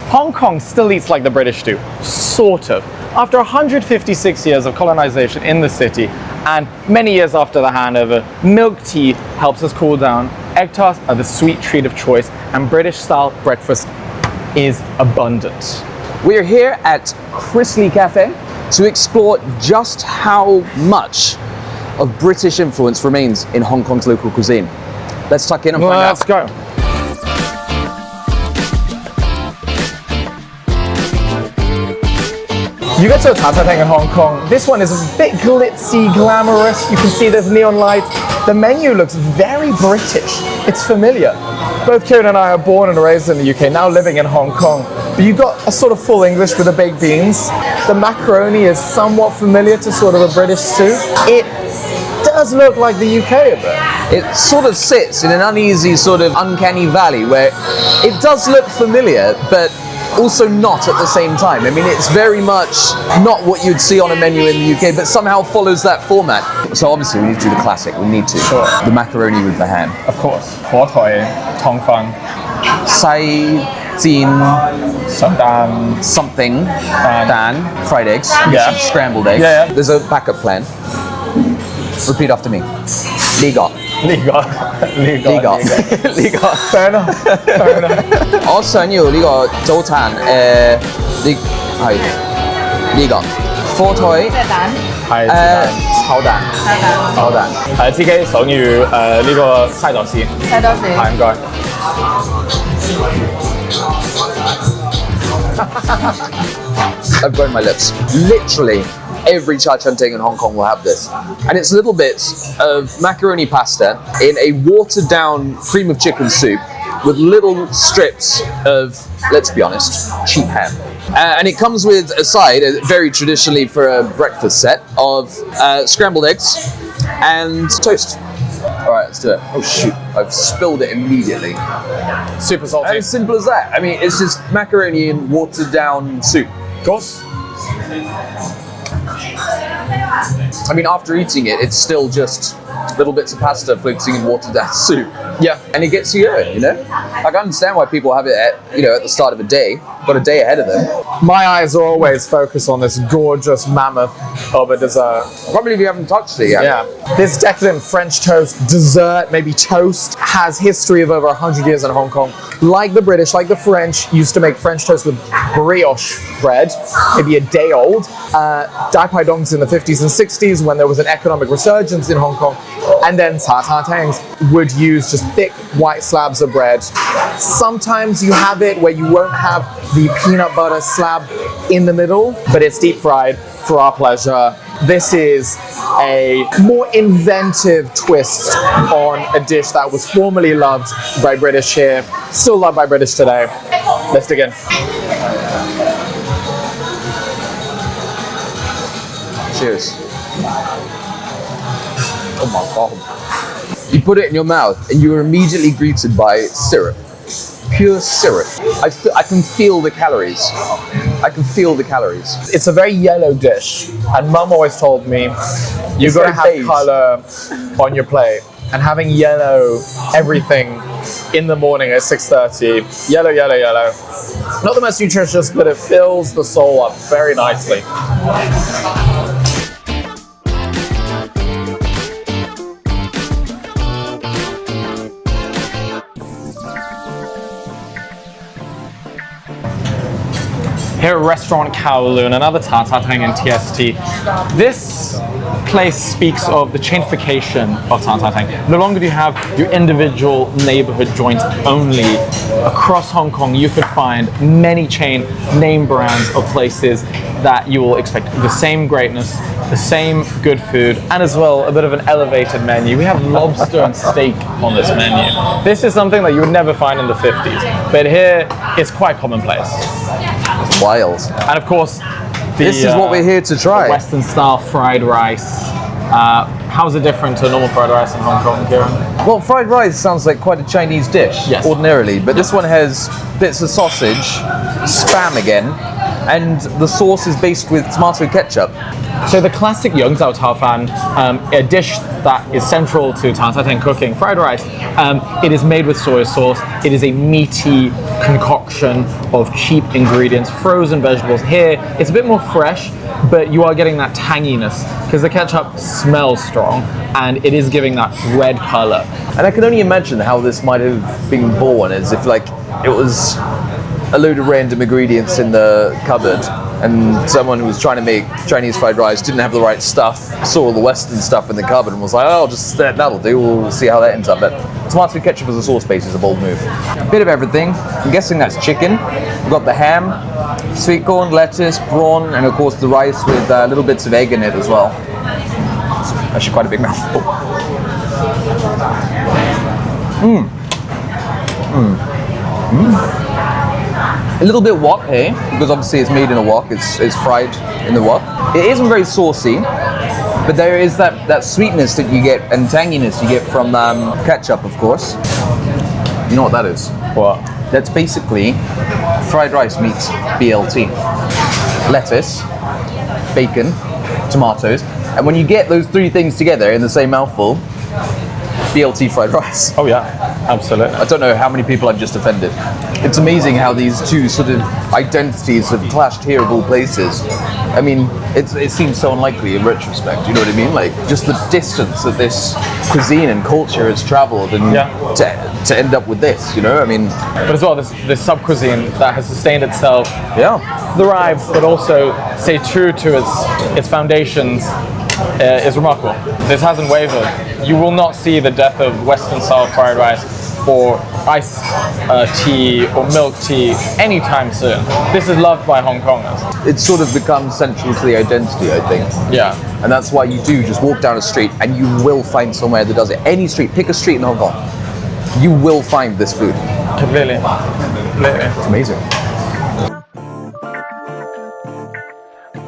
Hong Kong still eats like the British do, sort of. After 156 years of colonization in the city, and many years after the handover, milk tea helps us cool down, egg tarts are the sweet treat of choice, and British-style breakfast is abundant. We're here at Chrisley Cafe to explore just how much of British influence remains in Hong Kong's local cuisine. Let's tuck in and find out. Let's go. You get to a tarts in Hong Kong. This one is a bit glitzy, glamorous. You can see there's neon lights. The menu looks very British. It's familiar. Both Kieran and I are born and raised in the UK, now living in Hong Kong. But you got a sort of full English with the baked beans. The macaroni is somewhat familiar to sort of a British soup. It does look like the UK a bit. It sort of sits in an uneasy sort of uncanny valley where it does look familiar, but also not at the same time. I mean, it's very much not what you'd see on a menu in the UK, but somehow follows that format. So obviously we need to do the classic, we need to. Sure. The macaroni with the ham. Of course. 火腿, tong fang, 西煎 dan, something, dan, fried eggs, Yeah. scrambled eggs. Yeah, yeah. There's a backup plan. Repeat after me. 呢個 呢個 Fair enough. Fair enough. 我想要呢個早餐，呢係呢個火腿，係炒蛋，炒蛋。自己想要呢個西多士。西多士。係，唔該。I've burned my lips. Literally every cha chaan teng in Hong Kong will have this. And it's little bits of macaroni pasta in a watered down cream of chicken soup with little strips of, let's be honest, cheap ham. And it comes with a side, very traditionally for a breakfast set, of scrambled eggs and toast. All right, let's do it. Oh shoot, I've spilled it immediately. Super salty. As simple as that. I mean, it's just macaroni in watered down soup. Of course. I mean, after eating it, it's still just little bits of pasta floating in watered down soup. Yeah. And it gets you going, you know? Like, I understand why people have it at, at the start of a day. Got a day ahead of them. My eyes are always focused on this gorgeous mammoth of a dessert. I can't believe you haven't touched it yet. Yeah. This decadent French toast dessert, maybe toast, has history of over 100 years in Hong Kong. Like the British, like the French, used to make French toast with brioche bread, maybe a day old. Dai Pai Dongs in the 50s and 60s when there was an economic resurgence in Hong Kong. And then tengs would use just thick white slabs of bread. Sometimes you have it where you won't have the peanut butter slab in the middle, but it's deep fried for our pleasure. This is a more inventive twist on a dish that was formerly loved by British here, still loved by British today. Let's dig in. Cheers. Oh my god. You put it in your mouth and you are immediately greeted by syrup. Pure syrup. I can feel the calories. I can feel the calories. It's a very yellow dish, and Mum always told me you've got to have beige. colour on your plate. And having yellow everything in the morning at 6:30, yellow. Not the most nutritious, but it fills the soul up very nicely. Here at Restaurant Kowloon, another tartatang in TST. This place speaks of the chainification of tartatang. No longer do you have your individual neighborhood joints only. Across Hong Kong, you can find many chain name brands of places that you will expect the same greatness, the same good food, and as well a bit of an elevated menu. We have lobster and steak on this menu. This is something that you would never find in the 50s, but here it's quite commonplace. Wild. And of course, This is what we're here to try. Western style fried rice. How's it different to normal fried rice in Hong Kong, Kieran? Well, fried rice sounds like quite a Chinese dish, Yes. ordinarily, but this one has bits of sausage, spam again, and the sauce is based with tomato ketchup. So the classic Yung Zhao Tao Fan, a dish that is central to Tan Sa Teng cooking, fried rice, it is made with soy sauce. It is a meaty concoction of cheap ingredients, frozen vegetables. Here, it's a bit more fresh, but you are getting that tanginess because the ketchup smells strong and it is giving that red color. And I can only imagine how this might have been born, as if like it was a load of random ingredients in the cupboard, and someone who was trying to make Chinese fried rice didn't have the right stuff, saw all the Western stuff in the cupboard and was like, oh, just that'll do, we'll see how that ends up. But tomato ketchup as a sauce base is a bold move. A bit of everything. I'm guessing that's chicken. We've got the ham, sweet corn, lettuce, prawn, and of course the rice with little bits of egg in it as well. It's actually quite a big mouthful. A little bit wok here, because obviously it's made in a wok, it's fried in the wok. It isn't very saucy, but there is that sweetness that you get and tanginess you get from ketchup, of course. You know what that is? What? That's basically fried rice meets BLT. Lettuce, bacon, tomatoes, and when you get those three things together in the same mouthful, BLT fried rice. Oh yeah, absolutely. I don't know how many people I've just offended. It's amazing how these two sort of identities have clashed here of all places. I mean, it seems so unlikely in retrospect, you know what I mean? Like, just the distance that this cuisine and culture has traveled and to end up with this, you know? I mean... But as well, this sub-cuisine that has sustained itself, thrived, but also stayed true to its foundations, is remarkable. This hasn't wavered. You will not see the death of Western-style fried rice or iced tea or milk tea anytime soon. This is loved by Hong Kongers. It's sort of become central to the identity, I think. Yeah. And that's why you do just walk down a street and you will find somewhere that does it. Any street, pick a street in Hong Kong, you will find this food. Completely. It's amazing.